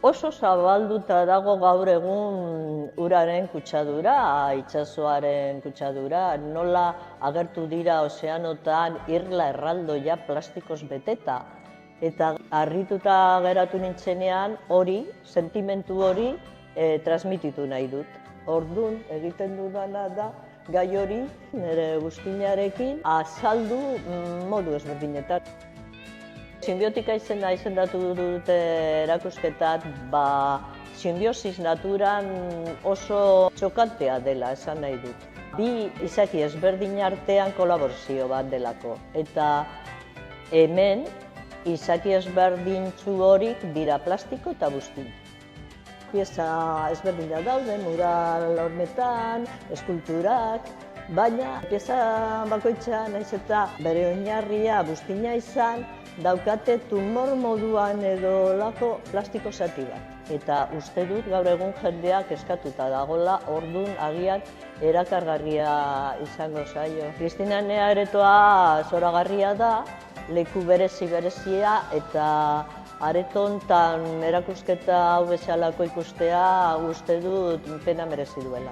Oso zabalduta dago gaur egun uraren kutsadura, itsasoaren kutsadura, nola agertu dira ozeanotan irla erraldoia plastikoz beteta. Eta harrituta geratu nintzenean hori, sentimentu hori, transmititu nahi dut. Orduan egiten dudana da, gai hori nire buztinarekin azaldu modu ezberdinetan. Sinbiotika izena izendatu dute erakusketat, sinbiosis naturan oso txokantea dela esan nahi dut. Bi izaki ezberdin artean kolaborazio bat delako. Eta hemen izaki ezberdintzu horik dira plastiko eta buztin. Pieza ezberdinak daude, mural honetan, eskulturak, baina pieza bakoitza nahiz eta bere oinarria buztina izan, daukate tumor moduan edo lako plastiko zati bat. Eta uste dut gaur egun jendeak eskatuta dagoela, orduan agian erakargarria izango zaio. Kristina Nea aretoa zoragarria da, leku berezia eta areto hontan erakusketa hau bezalako ikustea uste dut pena merezi duela.